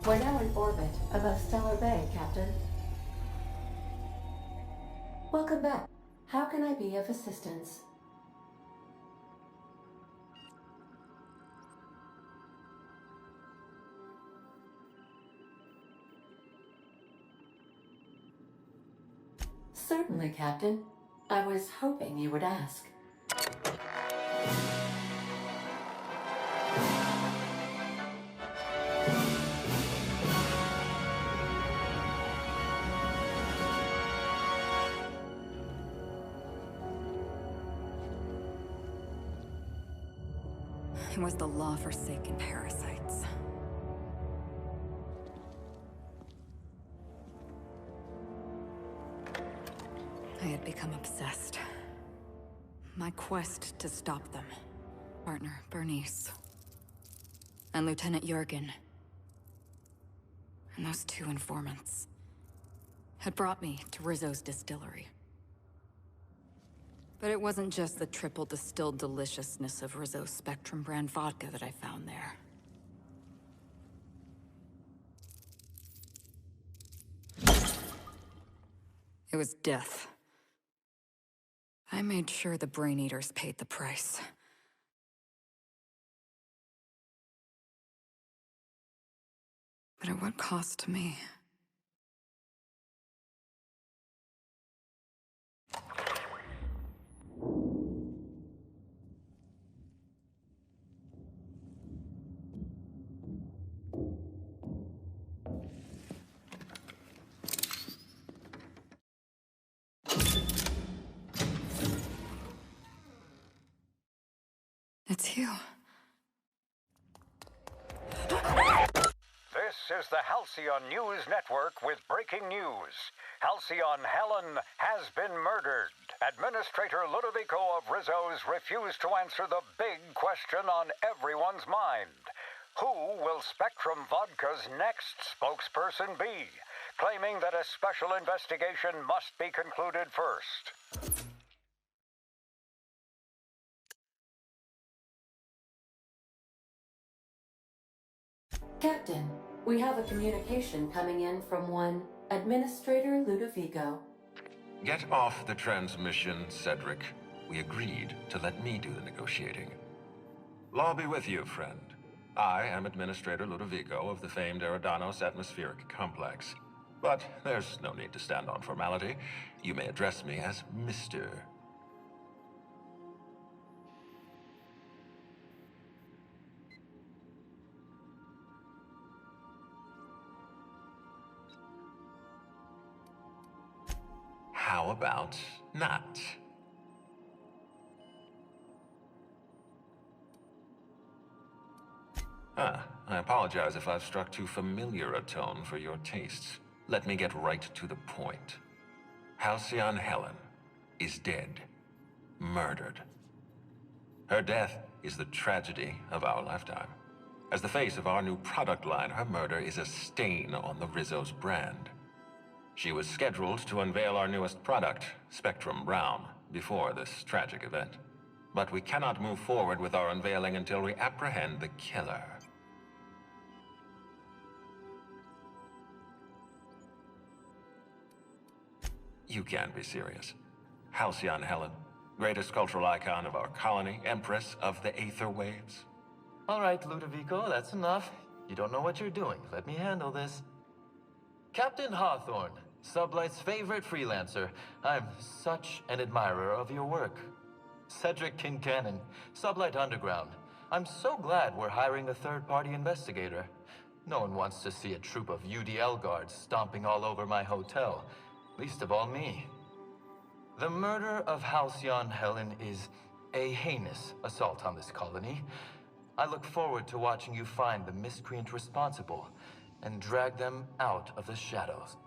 We're now in orbit above Stellar Bay, Captain. Welcome back. How can I be of assistance? Certainly, Captain. I was hoping you would ask. It was the law-forsaken parasites. I had become obsessed. My quest to stop them. Partner Bernice. And Lieutenant Jurgen. And those two informants had brought me to Rizzo's distillery. But it wasn't just the triple distilled deliciousness of Rizzo's Spectrum brand vodka that I found there. It was death. I made sure the Brain Eaters paid the price. But at what cost to me? It's you. This is the Halcyon News Network with breaking news. Halcyon Helen has been murdered. Administrator Ludovico of Rizzo's refused to answer the big question on everyone's mind. Who will Spectrum Vodka's next spokesperson be? Claiming that a special investigation must be concluded first. Captain, we have a communication coming in from one Administrator Ludovico. Get off the transmission, Cedric. We agreed to let me do the negotiating. Law be with you, friend. I am Administrator Ludovico of the famed Eridanos Atmospheric Complex. But there's no need to stand on formality. You may address me as Mr. How about not? I apologize if I've struck too familiar a tone for your tastes. Let me get right to the point. Halcyon Helen is dead. Murdered. Her death is the tragedy of our lifetime. As the face of our new product line, her murder is a stain on the Rizzo's brand. She was scheduled to unveil our newest product, Spectrum Brown, before this tragic event. But we cannot move forward with our unveiling until we apprehend the killer. You can't be serious. Halcyon Helen, greatest cultural icon of our colony, Empress of the Aether Waves. All right, Ludovico, that's enough. You don't know what you're doing. Let me handle this. Captain Hawthorne, Sublight's favorite freelancer. I'm such an admirer of your work. Cedric Kincannon, Sublight Underground. I'm so glad we're hiring a third-party investigator. No one wants to see a troop of UDL guards stomping all over my hotel. Least of all me. The murder of Halcyon Helen is a heinous assault on this colony. I look forward to watching you find the miscreant responsible and drag them out of the shadows.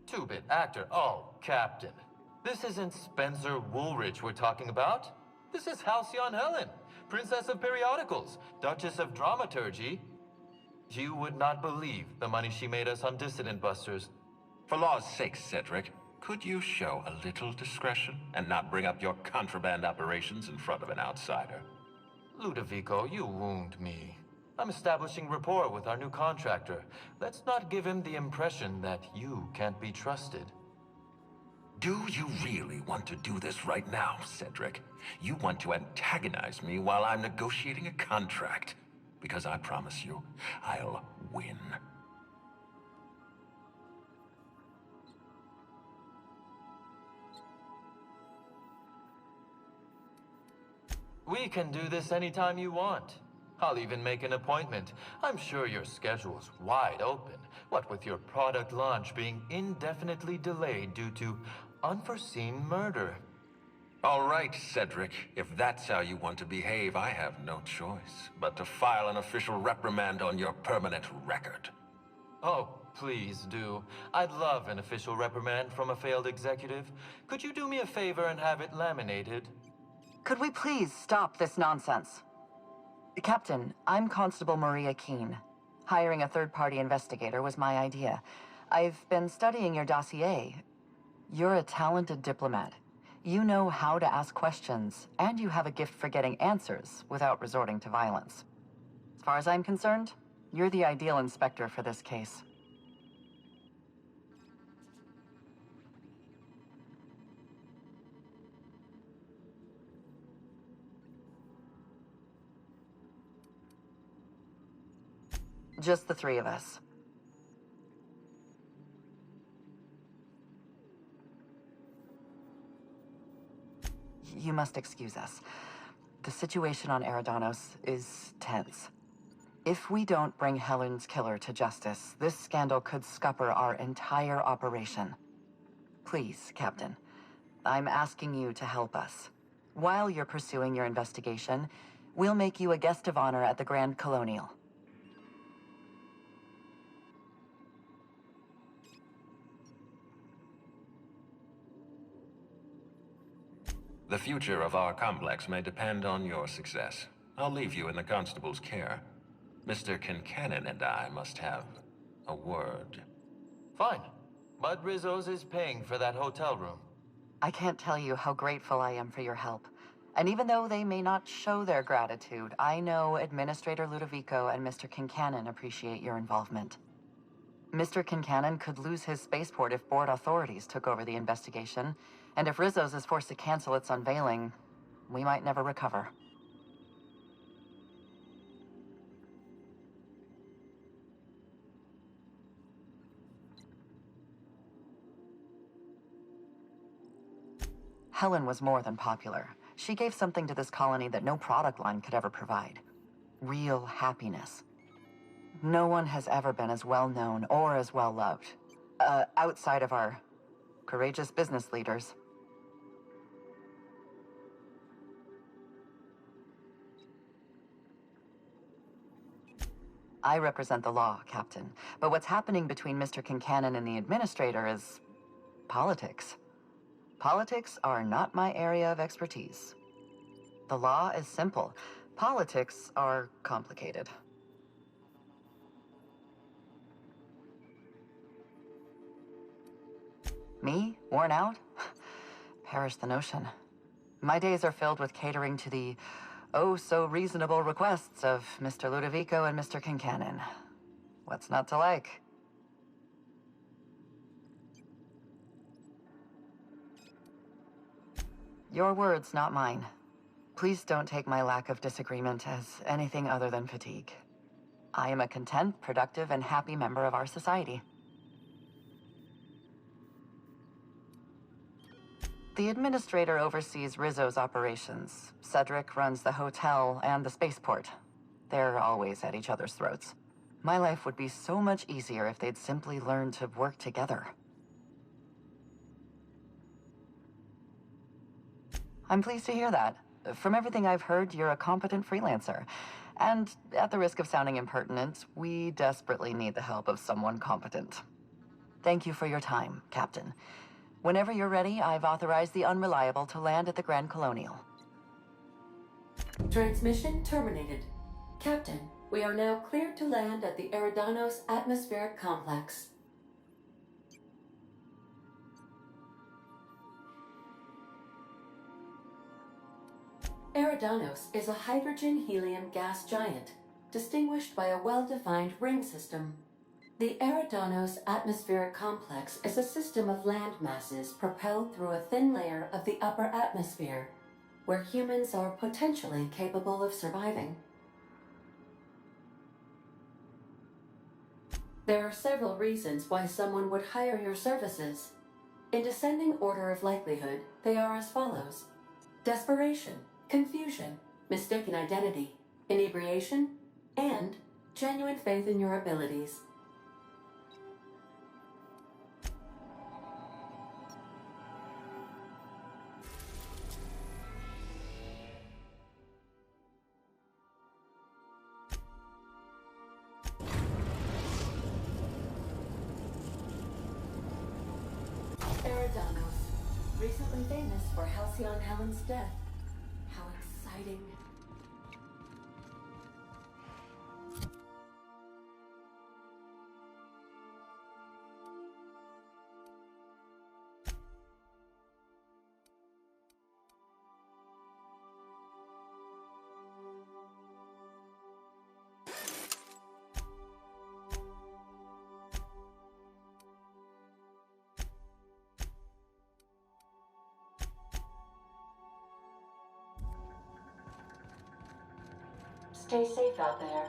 Two-bit actor. Oh, Captain. This isn't Spencer Woolridge we're talking about. This is Halcyon Helen, Princess of Periodicals, Duchess of Dramaturgy. You would not believe the money she made us on Dissident Busters. For law's sake, Cedric, Could you show a little discretion and not bring up your contraband operations in front of an outsider? Ludovico, you wound me. I'm establishing rapport with our new contractor. Let's not give him the impression that you can't be trusted. Do you really want to do this right now, Cedric? You want to antagonize me while I'm negotiating a contract? Because I promise you, I'll win. We can do this anytime you want. I'll even make an appointment. I'm sure your schedule's wide open. What with your product launch being indefinitely delayed due to unforeseen murder. All right, Cedric. If that's how you want to behave, I have no choice but to file an official reprimand on your permanent record. Oh, please do. I'd love an official reprimand from a failed executive. Could you do me a favor and have it laminated? Could we please stop this nonsense? Captain, I'm Constable Maria Keene. Hiring a third-party investigator was my idea. I've been studying your dossier. You're a talented diplomat. You know how to ask questions, and you have a gift for getting answers without resorting to violence. As far as I'm concerned, you're the ideal inspector for this case. Just the three of us. You must excuse us. The situation on Eridanos is tense. If we don't bring Helen's killer to justice, this scandal could scupper our entire operation. Please, Captain, I'm asking you to help us. While you're pursuing your investigation, we'll make you a guest of honor at the Grand Colonial. The future of our complex may depend on your success. I'll leave you in the constable's care. Mr. Kincannon and I must have a word. Fine. But Rizzo's is paying for that hotel room. I can't tell you how grateful I am for your help. And even though they may not show their gratitude, I know Administrator Ludovico and Mr. Kincannon appreciate your involvement. Mr. Kincannon could lose his spaceport if board authorities took over the investigation, and if Rizzo's is forced to cancel its unveiling, we might never recover. Helen was more than popular. She gave something to this colony that no product line could ever provide. Real happiness. No one has ever been as well known or as well loved. Outside of our courageous business leaders. I represent the law, Captain. But what's happening between Mr. Kincannon and the Administrator is politics. Politics are not my area of expertise. The law is simple. Politics are complicated. Me? Worn out? Perish the notion. My days are filled with catering to the oh-so-reasonable requests of Mr. Ludovico and Mr. Kincannon. What's not to like? Your words, not mine. Please don't take my lack of disagreement as anything other than fatigue. I am a content, productive, and happy member of our society. The Administrator oversees Rizzo's operations. Cedric runs the hotel and the spaceport. They're always at each other's throats. My life would be so much easier if they'd simply learn to work together. I'm pleased to hear that. From everything I've heard, you're a competent freelancer. And at the risk of sounding impertinent, we desperately need the help of someone competent. Thank you for your time, Captain. Whenever you're ready, I've authorized the Unreliable to land at the Grand Colonial. Transmission terminated. Captain, we are now cleared to land at the Eridanos atmospheric complex. Eridanos is a hydrogen-helium gas giant, distinguished by a well-defined ring system. The Eridanos atmospheric complex is a system of land masses propelled through a thin layer of the upper atmosphere, where humans are potentially capable of surviving. There are several reasons why someone would hire your services. In descending order of likelihood, they are as follows: desperation, confusion, mistaken identity, inebriation, and genuine faith in your abilities. Eridanos, recently famous for Halcyon Helen's death. How exciting. Stay safe out there.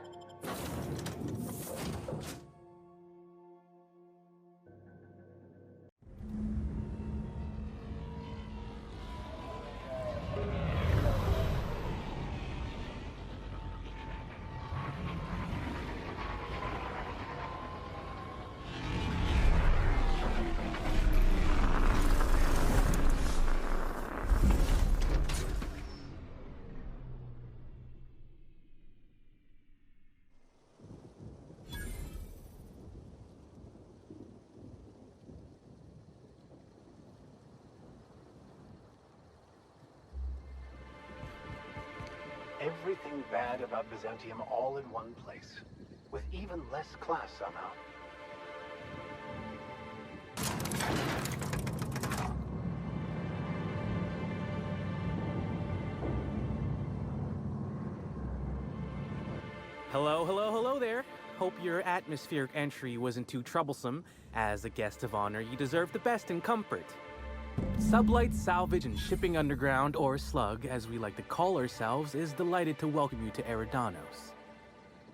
Everything bad about Byzantium all in one place, with even less class somehow. Hello, hello, hello there. Hope your atmospheric entry wasn't too troublesome. As a guest of honor, you deserve the best in comfort. Sublight Salvage and Shipping Underground, or Slug, as we like to call ourselves, is delighted to welcome you to Eridanos.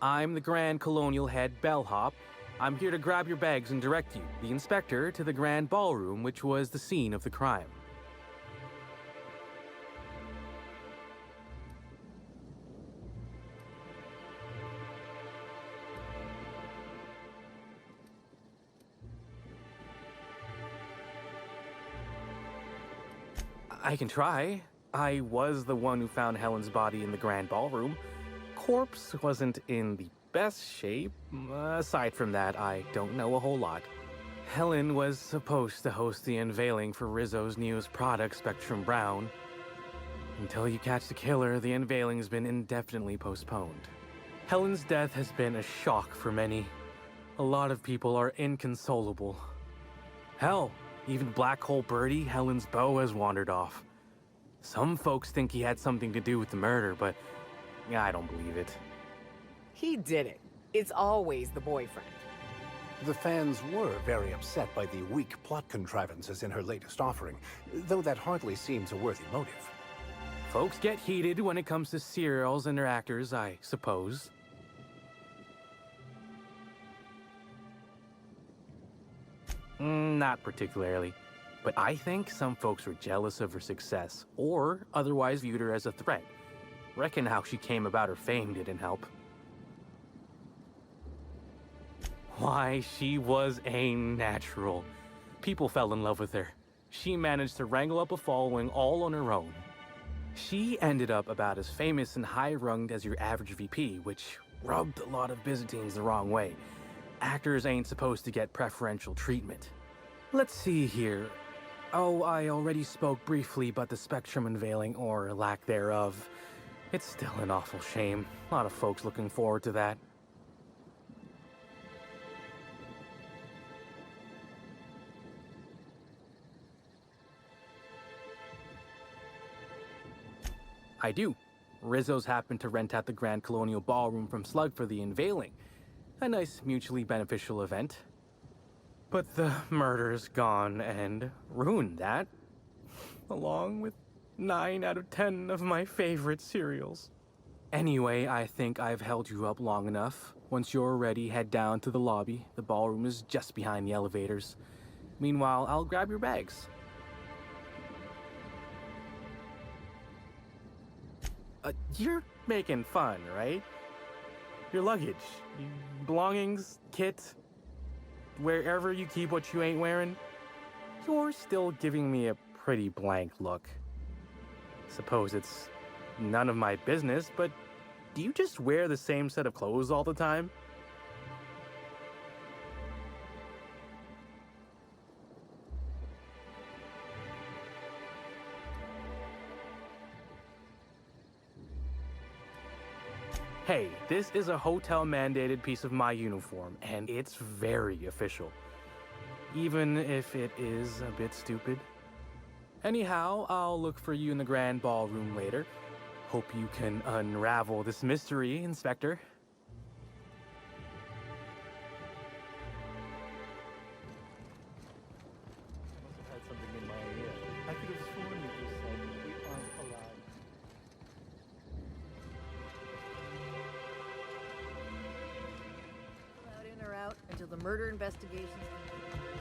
I'm the Grand Colonial Head Bellhop. I'm here to grab your bags and direct you, the Inspector, to the Grand Ballroom, which was the scene of the crime. I can try. I was the one who found Helen's body in the Grand Ballroom. Corpse wasn't in the best shape. Aside from that, I don't know a whole lot. Helen was supposed to host the unveiling for Rizzo's newest product, Spectrum Brown. Until you catch the killer, the unveiling's been indefinitely postponed. Helen's death has been a shock for many. A lot of people are inconsolable. Hell, even Black Hole Birdie, Helen's beau, has wandered off. Some folks think he had something to do with the murder, but I don't believe it. He did it. It's always the boyfriend. The fans were very upset by the weak plot contrivances in her latest offering, though that hardly seems a worthy motive. Folks get heated when it comes to serials and their actors, I suppose. Not particularly. But I think some folks were jealous of her success, or otherwise viewed her as a threat. Reckon how she came about her fame didn't help. Why, she was a natural. People fell in love with her. She managed to wrangle up a following all on her own. She ended up about as famous and high-runged as your average VP, which rubbed a lot of Byzantines the wrong way. Actors ain't supposed to get preferential treatment. Let's see here. Oh, I already spoke briefly about the Spectrum unveiling, or lack thereof. It's still an awful shame. A lot of folks looking forward to that. I do. Rizzo's happened to rent out the Grand Colonial Ballroom from Slug for the unveiling. A nice mutually beneficial event. But the murder's gone and ruined that, along with 9 out of 10 of my favorite cereals. Anyway, I think I've held you up long enough. Once you're ready, head down to the lobby. The ballroom is just behind the elevators. Meanwhile, I'll grab your bags. You're making fun, right? Your luggage, belongings, kit, wherever you keep what you ain't wearing. You're still giving me a pretty blank look. Suppose it's none of my business, but do you just wear the same set of clothes all the time? Hey, this is a hotel-mandated piece of my uniform, and it's very official. Even if it is a bit stupid. Anyhow, I'll look for you in the Grand Ballroom later. Hope you can unravel this mystery, Inspector. I must have had something in my ear. I could have sworn you just said we aren't allowed. Allowed in or out until the murder investigation's complete.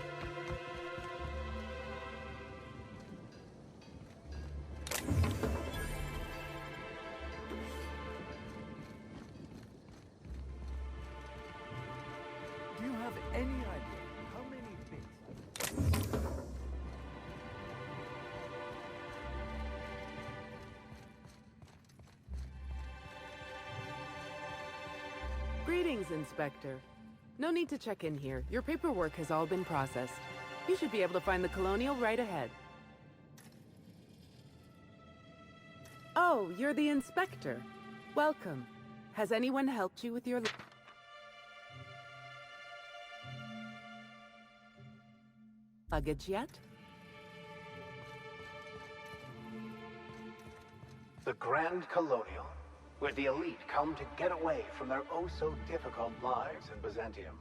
Do you have any idea how many bits Greetings, Inspector. No need to check in here. Your paperwork has all been processed. You should be able to find the Colonial right ahead. Oh, you're the Inspector. Welcome. Has anyone helped you with your luggage yet? The Grand Colonial, where the elite come to get away from their oh-so-difficult lives in Byzantium.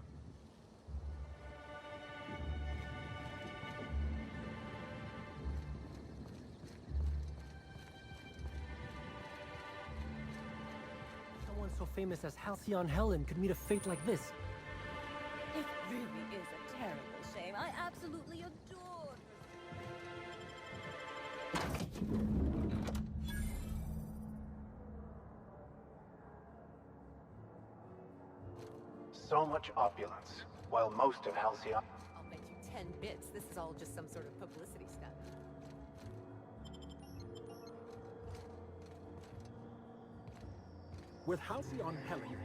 someone so famous as Halcyon Helen could meet a fate like this? It really is a terrible shame. I absolutely adore So much opulence, while most of Halcyon... I'll bet you 10 bits this is all just some sort of publicity stunt. With Halcyon Helen,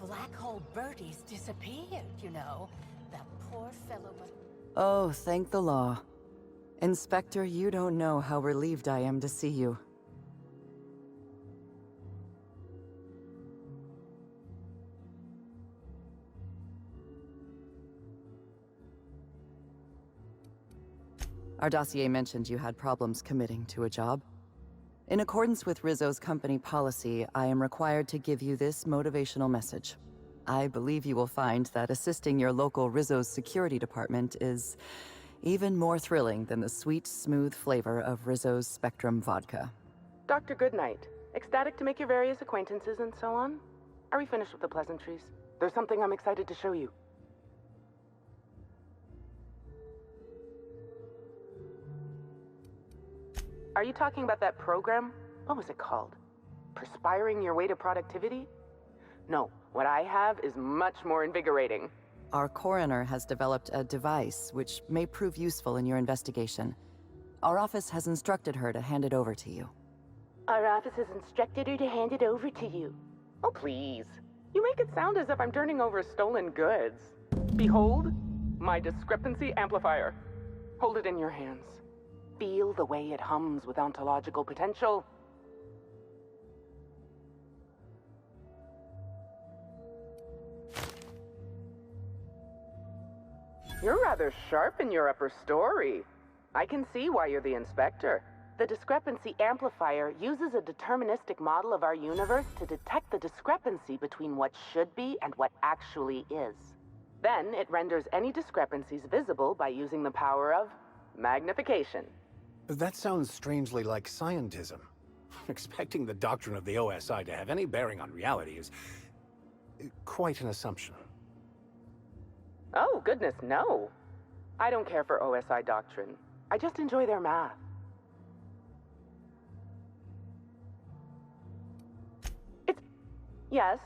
Black Hole Birdie's disappeared, you know. That poor fellow was... Oh, thank the law. Inspector, you don't know how relieved I am to see you. Our dossier mentioned you had problems committing to a job. In accordance with Rizzo's company policy, I am required to give you this motivational message. I believe you will find that assisting your local Rizzo's security department is even more thrilling than the sweet, smooth flavor of Rizzo's Spectrum vodka. Dr. Goodnight. Ecstatic to make your various acquaintances and so on? Are we finished with the pleasantries? There's something I'm excited to show you. Are you talking about that program? What was it called? Perspiring Your Way to Productivity? No, what I have is much more invigorating. Our coroner has developed a device which may prove useful in your investigation. Our office has instructed her to hand it over to you. Our office has instructed her to hand it over to you. Oh, please. You make it sound as if I'm turning over stolen goods. Behold, my discrepancy amplifier. Hold it in your hands. Feel the way it hums with ontological potential. You're rather sharp in your upper story. I can see why you're the inspector. The discrepancy amplifier uses a deterministic model of our universe to detect the discrepancy between what should be and what actually is. Then it renders any discrepancies visible by using the power of magnification. That sounds strangely like scientism. Expecting the doctrine of the OSI to have any bearing on reality is quite an assumption. Oh, goodness, no. I don't care for OSI doctrine. I just enjoy their math. Yes.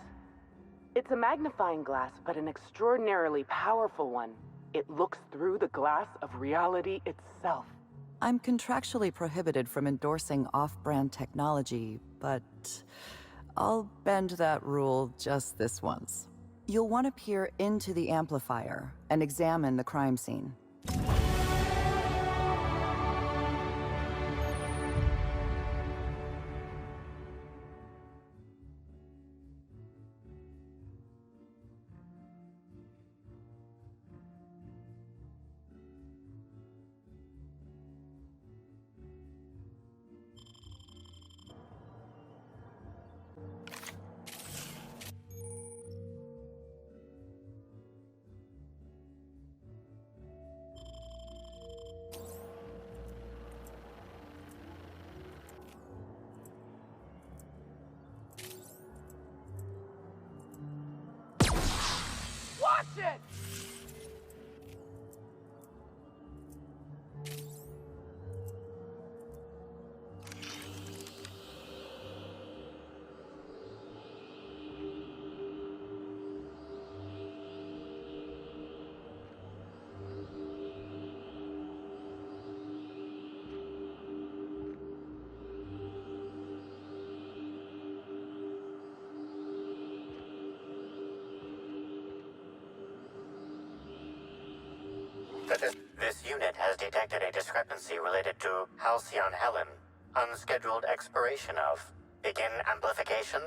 It's a magnifying glass, but an extraordinarily powerful one. It looks through the glass of reality itself. I'm contractually prohibited from endorsing off-brand technology, but I'll bend that rule just this once. You'll want to peer into the amplifier and examine the crime scene. Watch it! This unit has detected a discrepancy related to Halcyon Helen. Unscheduled expiration of. Begin amplification.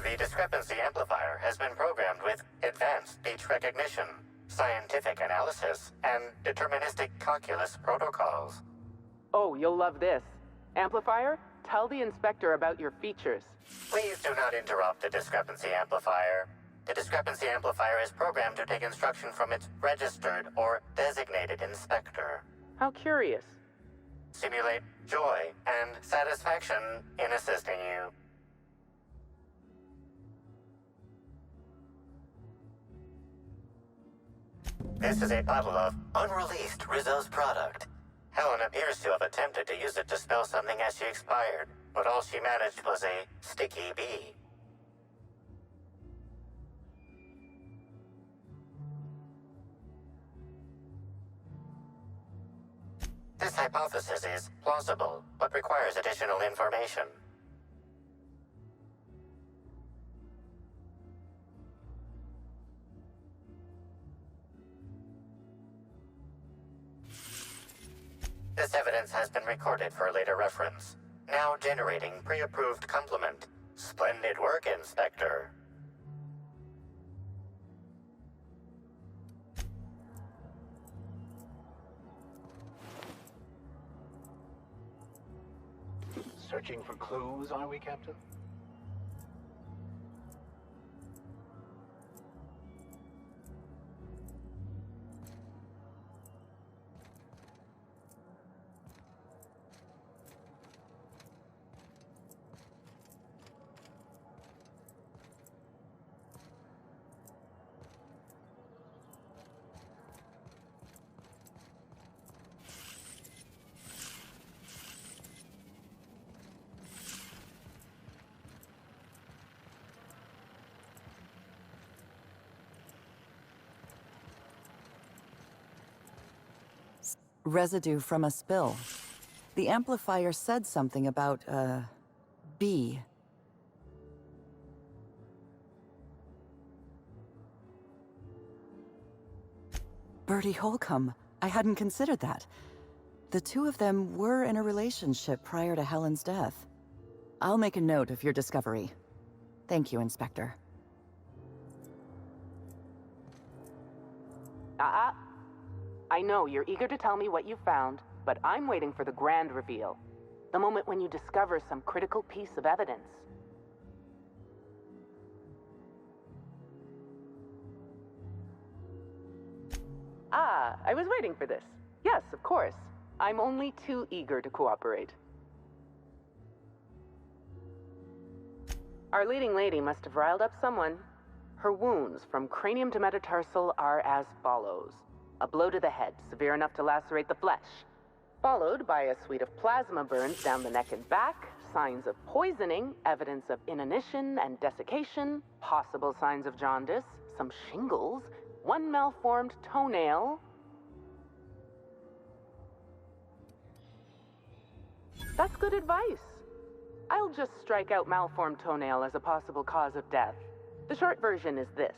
The discrepancy amplifier has been programmed with advanced speech recognition, scientific analysis, and deterministic calculus protocols. Oh, you'll love this. Amplifier, tell the inspector about your features. Please do not interrupt the discrepancy amplifier. The discrepancy amplifier is programmed to take instruction from its registered or designated inspector. How curious. Simulate joy and satisfaction in assisting you. This is a bottle of unreleased Rizzo's product. Helen appears to have attempted to use it to spell something as she expired, but all she managed was a sticky bee. This hypothesis is plausible, but requires additional information. This evidence has been recorded for later reference. Now generating pre-approved complement. Splendid work, Inspector. Searching for clues, are we, Captain? Residue from a spill. The amplifier said something about, bee. Bertie Holcomb. I hadn't considered that. The two of them were in a relationship prior to Helen's death. I'll make a note of your discovery. Thank you, Inspector. I know you're eager to tell me what you found, but I'm waiting for the grand reveal. The moment when you discover some critical piece of evidence. Ah, I was waiting for this. Yes, of course. I'm only too eager to cooperate. Our leading lady must have riled up someone. Her wounds from cranium to metatarsal are as follows. A blow to the head, severe enough to lacerate the flesh. Followed by a suite of plasma burns down the neck and back, signs of poisoning, evidence of inanition and desiccation, possible signs of jaundice, some shingles, one malformed toenail. That's good advice. I'll just strike out malformed toenail as a possible cause of death. The short version is this.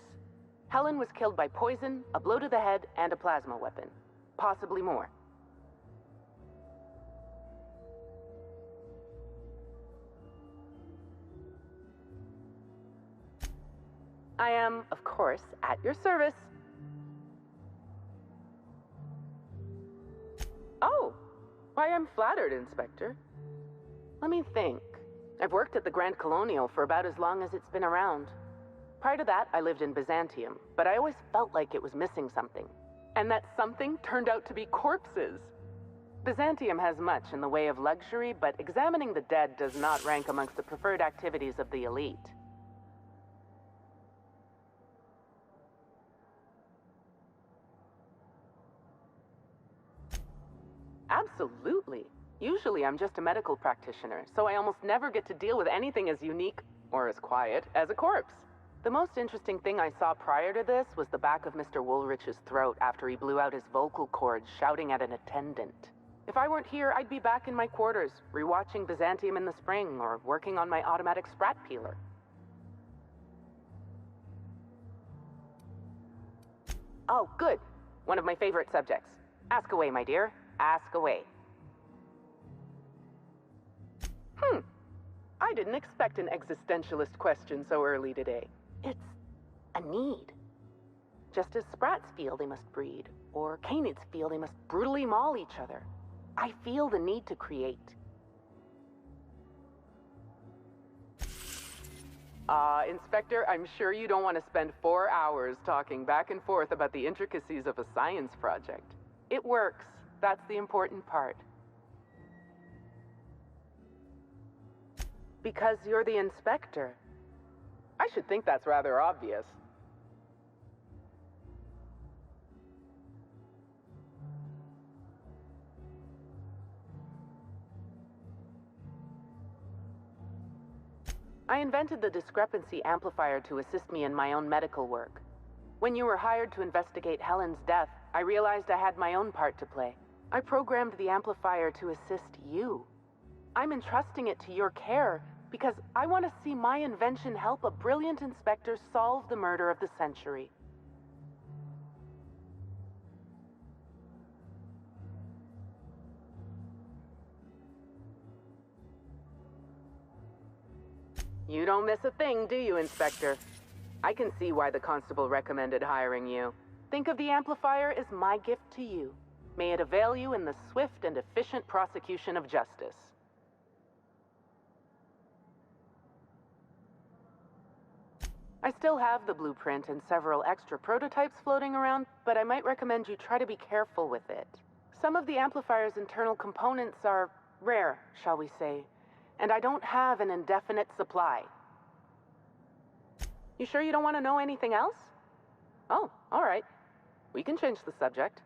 Helen was killed by poison, a blow to the head, and a plasma weapon. Possibly more. I am, of course, at your service. Oh, why, I'm flattered, Inspector. Let me think. I've worked at the Grand Colonial for about as long as it's been around. Prior to that, I lived in Byzantium, but I always felt like it was missing something. And that something turned out to be corpses. Byzantium has much in the way of luxury, but examining the dead does not rank amongst the preferred activities of the elite. Absolutely. Usually I'm just a medical practitioner, so I almost never get to deal with anything as unique, or as quiet, as a corpse. The most interesting thing I saw prior to this was the back of Mr. Woolrich's throat after he blew out his vocal cords shouting at an attendant. If I weren't here, I'd be back in my quarters, rewatching Byzantium in the spring, or working on my automatic sprat peeler. Oh, good. One of my favorite subjects. Ask away, my dear. Ask away. I didn't expect an existentialist question so early today. It's a need. Just as sprats feel they must breed, or canids feel they must brutally maul each other. I feel the need to create. Inspector, I'm sure you don't want to spend 4 hours talking back and forth about the intricacies of a science project. It works. That's the important part. Because you're the inspector. I should think that's rather obvious. I invented the discrepancy amplifier to assist me in my own medical work. When you were hired to investigate Helen's death, I realized I had my own part to play. I programmed the amplifier to assist you. I'm entrusting it to your care because I want to see my invention help a brilliant inspector solve the murder of the century. You don't miss a thing, do you, Inspector? I can see why the constable recommended hiring you. Think of the amplifier as my gift to you. May it avail you in the swift and efficient prosecution of justice. I still have the blueprint and several extra prototypes floating around, but I might recommend you try to be careful with it. Some of the amplifier's internal components are rare, shall we say, and I don't have an indefinite supply. You sure you don't want to know anything else? Oh, all right. We can change the subject.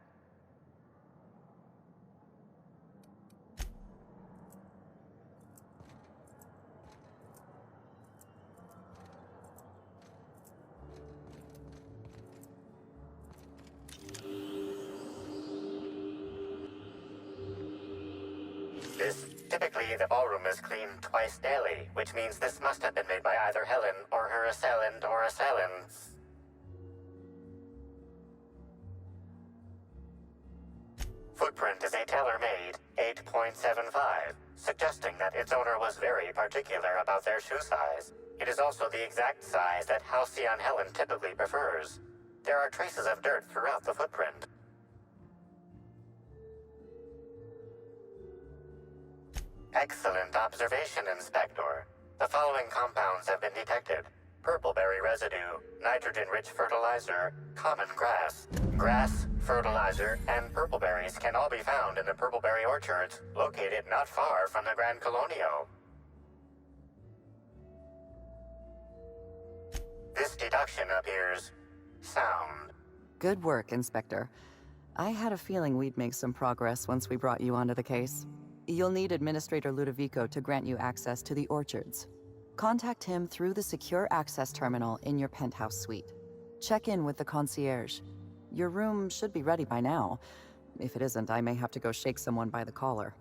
Typically, the ballroom is cleaned twice daily, which means this must have been made by either Helen or her assailant or assailants. Footprint is a tailor-made 8.75, suggesting that its owner was very particular about their shoe size. It is also the exact size that Halcyon Helen typically prefers. There are traces of dirt throughout the footprint. Excellent observation, Inspector. The following compounds have been detected. Purpleberry residue, nitrogen-rich fertilizer, common grass. Grass, fertilizer, and purpleberries can all be found in the purpleberry orchards located not far from the Grand Colonio. This deduction appears sound. Good work, Inspector. I had a feeling we'd make some progress once we brought you onto the case. You'll need Administrator Ludovico to grant you access to the orchards. Contact him through the secure access terminal in your penthouse suite. Check in with the concierge. Your room should be ready by now. If it isn't, I may have to go shake someone by the collar.